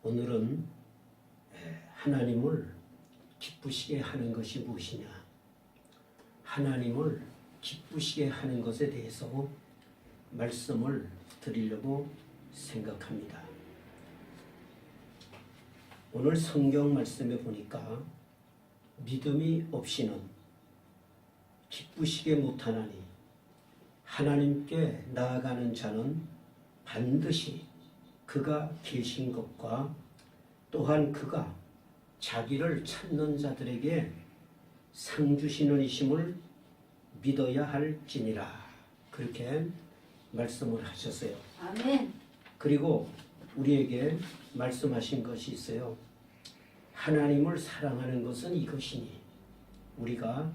오늘은 하나님을 기쁘시게 하는 것이 무엇이냐, 하나님을 기쁘시게 하는 것에 대해서 말씀을 드리려고 생각합니다. 오늘 성경 말씀에 보니까 믿음이 없이는 기쁘시게 못하나니 하나님께 나아가는 자는 반드시 그가 계신 것과 또한 그가 자기를 찾는 자들에게 상 주시는 이심을 믿어야 할지니라. 그렇게 말씀을 하셨어요. 아멘. 그리고 우리에게 말씀하신 것이 있어요. 하나님을 사랑하는 것은 이것이니 우리가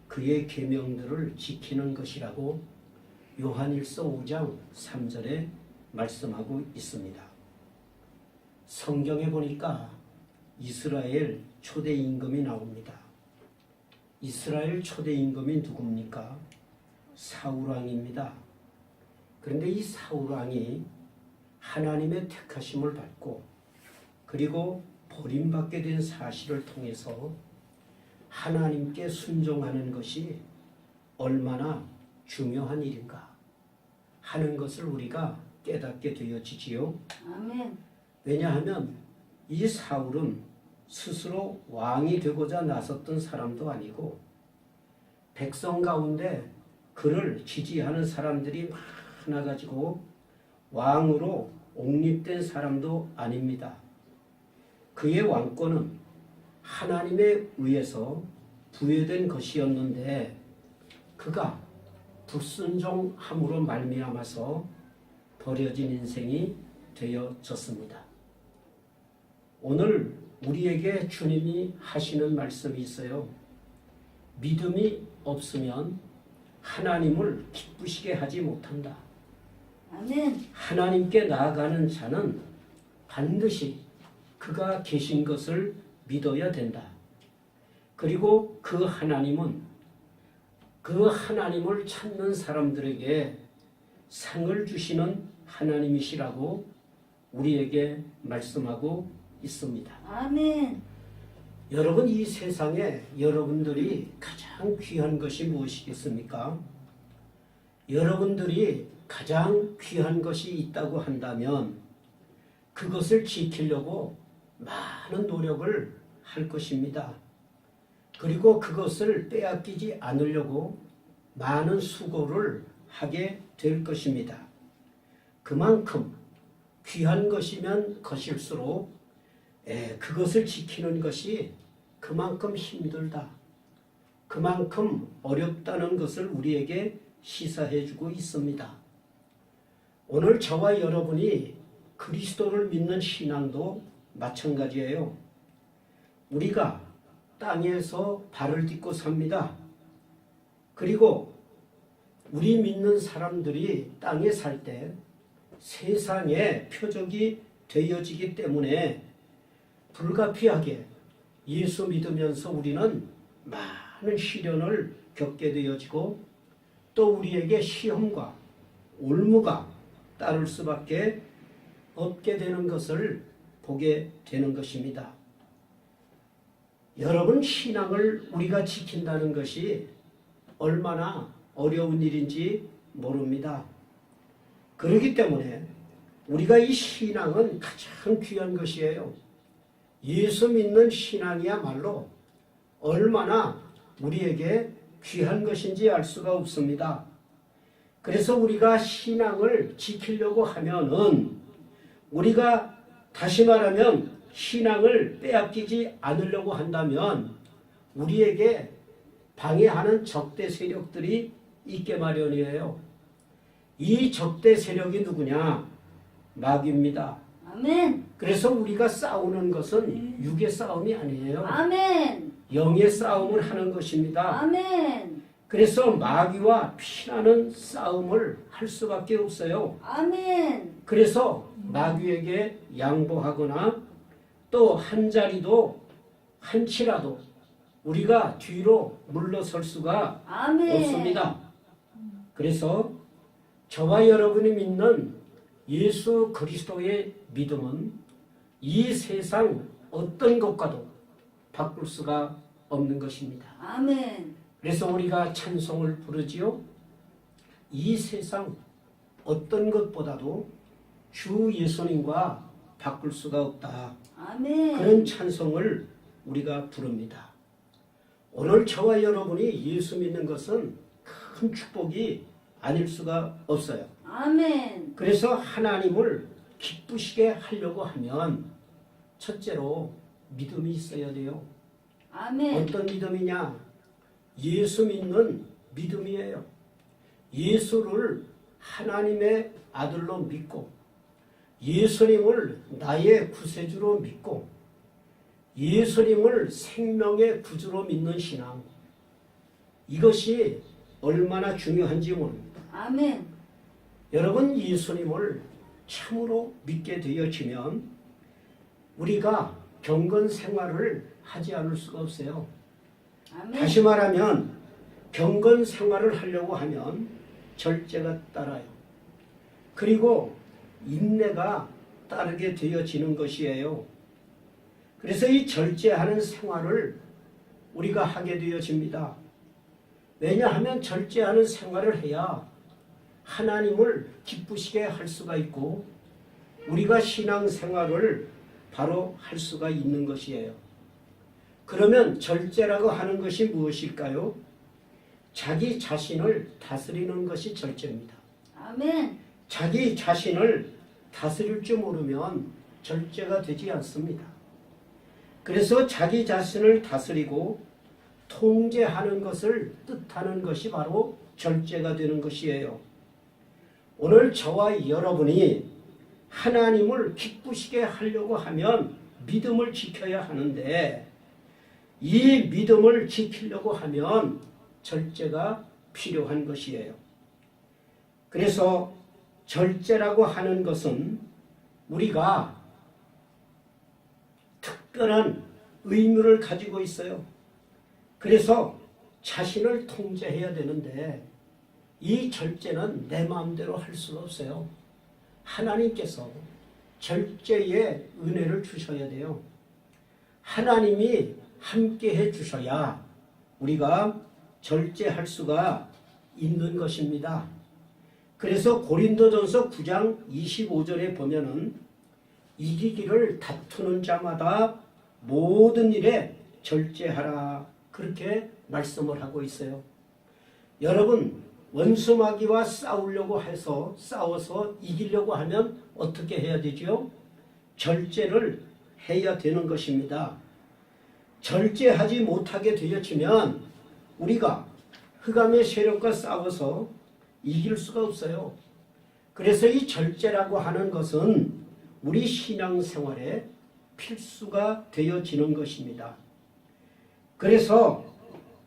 그의 계명들을 지키는 것이라고 요한일서 5장 3절에 말씀하고 있습니다. 성경에 보니까 이스라엘 초대 임금이 나옵니다. 이스라엘 초대 임금이 누굽니까? 사울왕입니다. 그런데 이 사울왕이 하나님의 택하심을 받고 그리고 버림받게 된 사실을 통해서 하나님께 순종하는 것이 얼마나 중요한 일인가 하는 것을 우리가 깨닫게 되어지지요. 아멘. 왜냐하면 이 사울은 스스로 왕이 되고자 나섰던 사람도 아니고 백성 가운데 그를 지지하는 사람들이 많아가지고 왕으로 옹립된 사람도 아닙니다. 그의 왕권은 하나님에 의해서 부여된 것이었는데 그가 불순종함으로 말미암아서 버려진 인생이 되어졌습니다. 오늘 우리에게 주님이 하시는 말씀이 있어요. 믿음이 없으면 하나님을 기쁘시게 하지 못한다. 아멘. 하나님께 나아가는 자는 반드시 그가 계신 것을 믿어야 된다. 그리고 그 하나님은 그 하나님을 찾는 사람들에게 상을 주시는 하나님이시라고 우리에게 말씀하고 있습니다. 아멘. 여러분, 이 세상에 여러분들이 가장 귀한 것이 무엇이겠습니까? 여러분들이 가장 귀한 것이 있다고 한다면 그것을 지키려고 많은 노력을 할 것입니다. 그리고 그것을 빼앗기지 않으려고 많은 수고를 하게 될 것입니다. 그만큼 귀한 것이면 것일수록 그것을 지키는 것이 그만큼 힘들다, 그만큼 어렵다는 것을 우리에게 시사해주고 있습니다. 오늘 저와 여러분이 그리스도를 믿는 신앙도 마찬가지예요. 우리가 땅에서 발을 딛고 삽니다. 그리고 우리 믿는 사람들이 땅에 살 때 세상의 표적이 되어지기 때문에 불가피하게 예수 믿으면서 우리는 많은 시련을 겪게 되어지고 또 우리에게 시험과 올무가 따를 수밖에 없게 되는 것을 보게 되는 것입니다. 여러분, 신앙을 우리가 지킨다는 것이 얼마나 어려운 일인지 모릅니다. 그렇기 때문에 우리가 이 신앙은 가장 귀한 것이에요. 예수 믿는 신앙이야말로 얼마나 우리에게 귀한 것인지 알 수가 없습니다. 그래서 우리가 신앙을 지키려고 하면은 우리가 다시 말하면 신앙을 빼앗기지 않으려고 한다면 우리에게 방해하는 적대 세력들이 있게 마련이에요. 이 적대 세력이 누구냐? 마귀입니다. 아멘. 그래서 우리가 싸우는 것은 육의 싸움이 아니에요. 아멘. 영의 싸움을 하는 것입니다. 아멘. 그래서 마귀와 피나는 싸움을 할 수밖에 없어요. 아멘. 그래서 마귀에게 양보하거나 또 한 자리도 한치라도 우리가 뒤로 물러설 수가 아멘. 없습니다. 그래서 저와 여러분이 믿는 예수 그리스도의 믿음은 이 세상 어떤 것과도 바꿀 수가 없는 것입니다. 아멘. 그래서 우리가 찬송을 부르지요. 이 세상 어떤 것보다도 주 예수님과 바꿀 수가 없다. 아멘. 그런 찬송을 우리가 부릅니다. 오늘 저와 여러분이 예수 믿는 것은 큰 축복이 아닐 수가 없어요. 아멘. 그래서 하나님을 기쁘시게 하려고 하면 첫째로 믿음이 있어야 돼요. 아멘. 어떤 믿음이냐? 예수 믿는 믿음이에요. 예수를 하나님의 아들로 믿고 예수님을 나의 구세주로 믿고 예수님을 생명의 구주로 믿는 신앙, 이것이 얼마나 중요한지 모릅니다. 아멘. 여러분, 예수님을 참으로 믿게 되어지면 우리가 경건 생활을 하지 않을 수가 없어요. 아멘. 다시 말하면 경건 생활을 하려고 하면 절제가 따라요. 그리고 인내가 따르게 되어지는 것이에요. 그래서 이 절제하는 생활을 우리가 하게 되어집니다. 왜냐하면 절제하는 생활을 해야 하나님을 기쁘시게 할 수가 있고 우리가 신앙생활을 바로 할 수가 있는 것이에요. 그러면 절제라고 하는 것이 무엇일까요? 자기 자신을 다스리는 것이 절제입니다. 아멘. 자기 자신을 다스릴 줄 모르면 절제가 되지 않습니다. 그래서 자기 자신을 다스리고 통제하는 것을 뜻하는 것이 바로 절제가 되는 것이에요. 오늘 저와 여러분이 하나님을 기쁘시게 하려고 하면 믿음을 지켜야 하는데 이 믿음을 지키려고 하면 절제가 필요한 것이에요. 그래서 절제라고 하는 것은 우리가 특별한 의무를 가지고 있어요. 그래서 자신을 통제해야 되는데 이 절제는 내 마음대로 할 수가 없어요. 하나님께서 절제의 은혜를 주셔야 돼요. 하나님이 함께 해 주셔야 우리가 절제할 수가 있는 것입니다. 그래서 고린도전서 9장 25절에 보면은 이기기를 다투는 자마다 모든 일에 절제하라, 그렇게 말씀을 하고 있어요. 여러분, 원수마귀와 싸우려고 해서 싸워서 이기려고 하면 어떻게 해야 되죠? 절제를 해야 되는 것입니다. 절제하지 못하게 되어지면 우리가 흑암의 세력과 싸워서 이길 수가 없어요. 그래서 이 절제라고 하는 것은 우리 신앙생활에 필수가 되어지는 것입니다. 그래서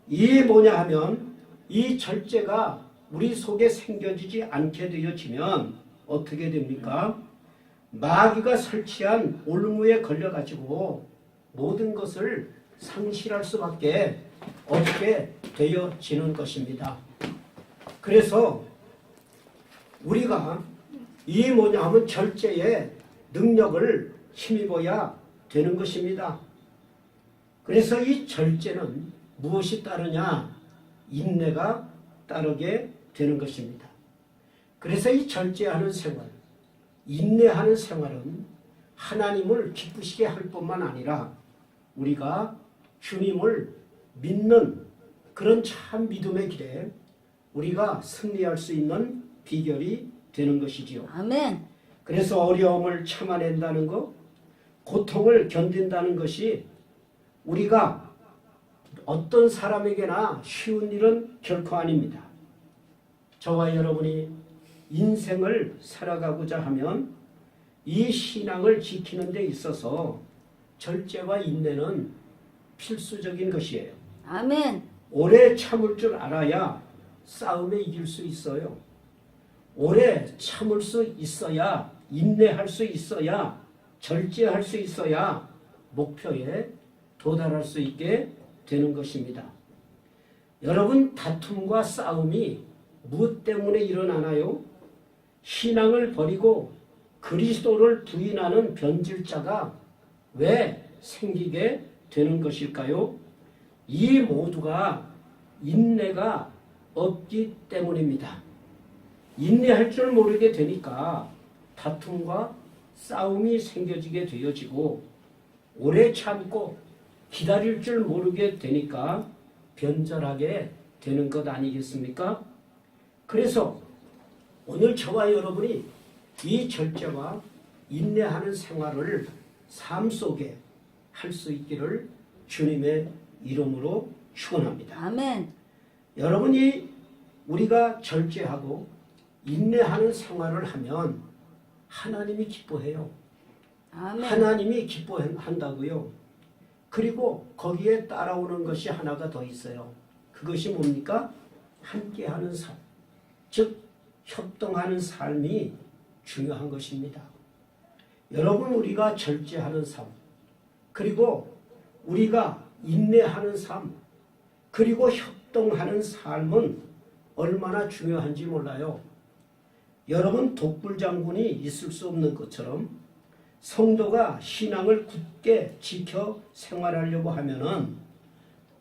이 뭐냐 하면 이 절제가 우리 속에 생겨지지 않게 되어지면 어떻게 됩니까? 마귀가 설치한 올무에 걸려가지고 모든 것을 상실할 수밖에 없게 되어지는 것입니다. 그래서 우리가 이 뭐냐 하면 절제의 능력을 힘입어야 되는 것입니다. 그래서 이 절제는 무엇이 따르냐? 인내가 따르게 되는 것입니다. 그래서 이 절제하는 생활, 인내하는 생활은 하나님을 기쁘시게 할 뿐만 아니라 우리가 주님을 믿는 그런 참 믿음의 길에 우리가 승리할 수 있는 비결이 되는 것이지요. 아멘. 그래서 어려움을 참아낸다는 것, 고통을 견딘다는 것이 우리가 어떤 사람에게나 쉬운 일은 결코 아닙니다. 저와 여러분이 인생을 살아가고자 하면 이 신앙을 지키는 데 있어서 절제와 인내는 필수적인 것이에요. 아멘. 오래 참을 줄 알아야 싸움에 이길 수 있어요. 오래 참을 수 있어야, 인내할 수 있어야, 절제할 수 있어야 목표에 도달할 수 있게 되는 것입니다. 여러분, 다툼과 싸움이 무엇 때문에 일어나나요? 신앙을 버리고 그리스도를 부인하는 변질자가 왜 생기게 되는 것일까요? 이 모두가 인내가 없기 때문입니다. 인내할 줄 모르게 되니까 다툼과 싸움이 생겨지게 되어지고 오래 참고 기다릴 줄 모르게 되니까 변절하게 되는 것 아니겠습니까? 그래서 오늘 저와 여러분이 이 절제와 인내하는 생활을 삶 속에 할 수 있기를 주님의 이름으로 축원합니다. 아멘. 여러분이 우리가 절제하고 인내하는 생활을 하면 하나님이 기뻐해요. 아멘. 하나님이 기뻐한다고요. 그리고 거기에 따라오는 것이 하나가 더 있어요. 그것이 뭡니까? 함께하는 삶, 즉 협동하는 삶이 중요한 것입니다. 여러분, 우리가 절제하는 삶, 그리고 우리가 인내하는 삶, 그리고 협동하는 삶은 얼마나 중요한지 몰라요. 여러분, 독불장군이 있을 수 없는 것처럼 성도가 신앙을 굳게 지켜 생활하려고 하면은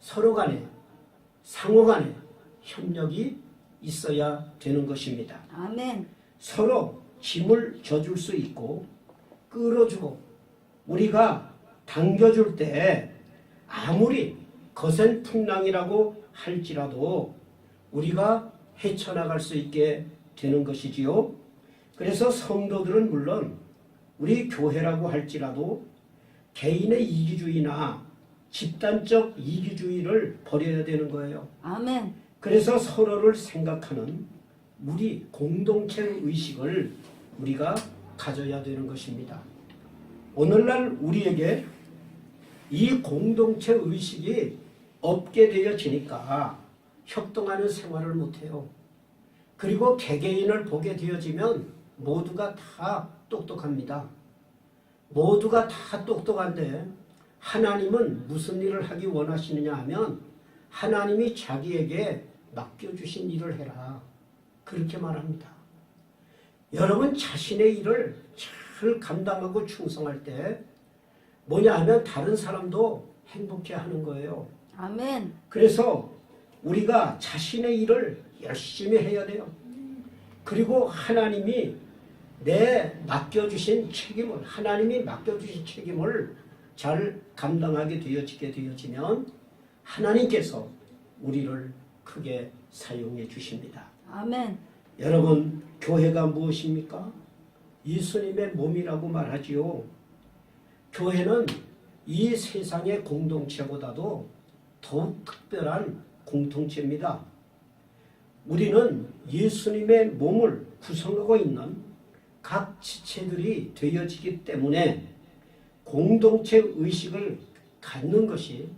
서로 간에 상호 간에 협력이 있어야 되는 것입니다. 아멘. 서로 짐을 져줄 수 있고 끌어주고 우리가 당겨줄 때 아무리 거센 풍랑이라고 할지라도 우리가 헤쳐나갈 수 있게 되는 것이지요. 그래서 성도들은 물론 우리 교회라고 할지라도 개인의 이기주의나 집단적 이기주의를 버려야 되는 거예요. 아멘. 그래서 서로를 생각하는 우리 공동체 의식을 우리가 가져야 되는 것입니다. 오늘날 우리에게 이 공동체 의식이 없게 되어지니까 협동하는 생활을 못해요. 그리고 개개인을 보게 되어지면 모두가 다 똑똑합니다. 모두가 다 똑똑한데 하나님은 무슨 일을 하기 원하시느냐 하면 하나님이 자기에게 맡겨주신 일을 해라. 그렇게 말합니다. 여러분, 자신의 일을 잘 감당하고 충성할 때 뭐냐 하면 다른 사람도 행복해 하는 거예요. 아멘. 그래서 우리가 자신의 일을 열심히 해야 돼요. 그리고 하나님이 하나님이 맡겨주신 책임을 잘 감당하게 되어지면 하나님께서 우리를 크게 사용해 주십니다. 아멘. 여러분, 교회가 무엇입니까? 예수님의 몸이라고 말하지요. 교회는 이 세상의 공동체보다도 더욱 특별한 공동체입니다. 우리는 예수님의 몸을 구성하고 있는 각 지체들이 되어지기 때문에 공동체 의식을 갖는 것이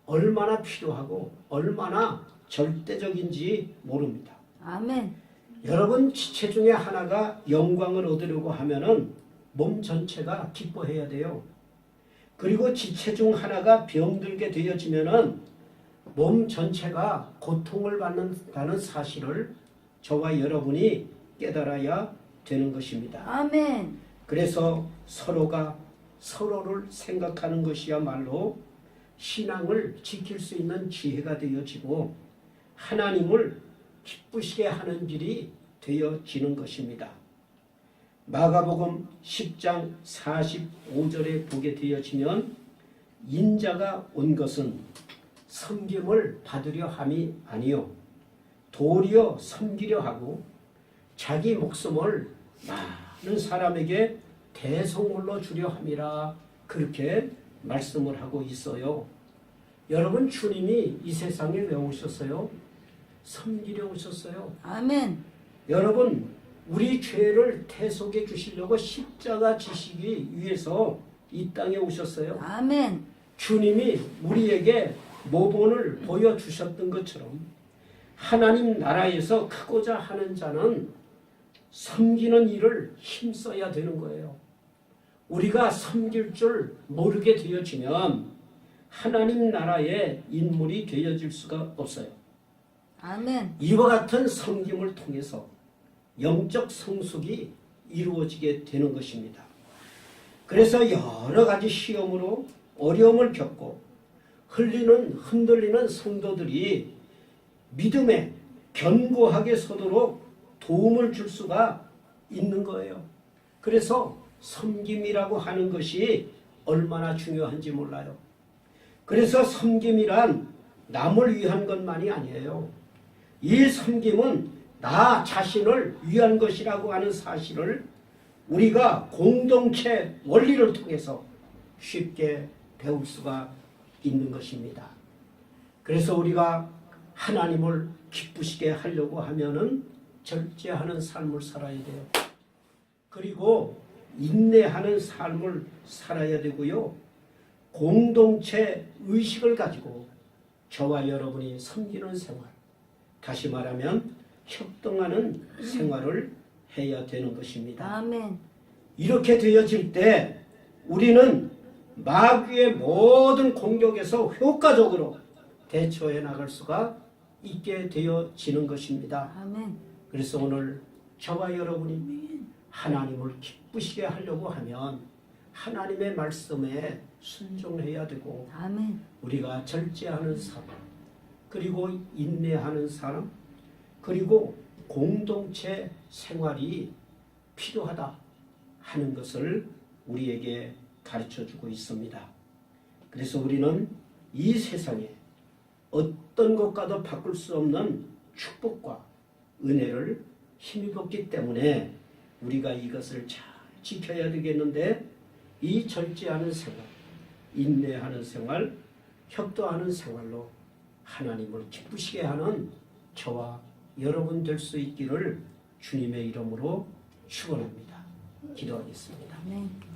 얼마나 필요하고 얼마나 절대적인지 모릅니다. 아멘. 여러분, 지체 중에 하나가 영광을 얻으려고 하면은 몸 전체가 기뻐해야 돼요. 그리고 지체 중 하나가 병들게 되어지면은 몸 전체가 고통을 받는다는 사실을 저와 여러분이 깨달아야 되는 것입니다. 아멘. 그래서 서로가 서로를 생각하는 것이야말로 신앙을 지킬 수 있는 지혜가 되어지고 하나님을 기쁘시게 하는 길이 되어지는 것입니다. 마가복음 10장 45절에 보게 되어지면 인자가 온 것은 섬김을 받으려 함이 아니요 도리어 섬기려 하고 자기 목숨을 많은 사람에게 대속물로 주려 함이라, 그렇게 말씀을 하고 있어요. 여러분, 주님이 이 세상에 왜 오셨어요? 섬기려 오셨어요. 아멘. 여러분, 우리 죄를 대속해 주시려고 십자가 지시기 위해서 이 땅에 오셨어요. 아멘. 주님이 우리에게 모본을 보여주셨던 것처럼 하나님 나라에서 크고자 하는 자는 섬기는 일을 힘써야 되는 거예요. 우리가 섬길 줄 모르게 되어지면 하나님 나라의 인물이 되어질 수가 없어요. 아멘. 이와 같은 섬김을 통해서 영적 성숙이 이루어지게 되는 것입니다. 그래서 여러 가지 시험으로 어려움을 겪고 흔들리는 성도들이 믿음에 견고하게 서도록 도움을 줄 수가 있는 거예요. 그래서 섬김이라고 하는 것이 얼마나 중요한지 몰라요. 그래서 섬김이란 남을 위한 것만이 아니에요. 이 섬김은 나 자신을 위한 것이라고 하는 사실을 우리가 공동체 원리를 통해서 쉽게 배울 수가 있는 것입니다. 그래서 우리가 하나님을 기쁘시게 하려고 하면은 절제하는 삶을 살아야 돼요. 그리고 인내하는 삶을 살아야 되고요. 공동체 의식을 가지고 저와 여러분이 섬기는 생활, 다시 말하면 협동하는 생활을 해야 되는 것입니다. 아멘. 이렇게 되어질 때 우리는 마귀의 모든 공격에서 효과적으로 대처해 나갈 수가 있게 되어지는 것입니다. 아멘. 그래서 오늘 저와 여러분이 하나님을 기쁘시게 하려고 하면 하나님의 말씀에 순종해야 되고 아멘. 우리가 절제하는 사람, 그리고 인내하는 사람, 그리고 공동체 생활이 필요하다 하는 것을 우리에게 가르쳐주고 있습니다. 그래서 우리는 이 세상에 어떤 것과도 바꿀 수 없는 축복과 은혜를 힘입었기 때문에 우리가 이것을 잘 지켜야 되겠는데, 이 절제하는 생활, 인내하는 생활, 협도하는 생활로 하나님을 기쁘시게 하는 저와 여러분 될 수 있기를 주님의 이름으로 축원합니다. 기도하겠습니다. 아멘.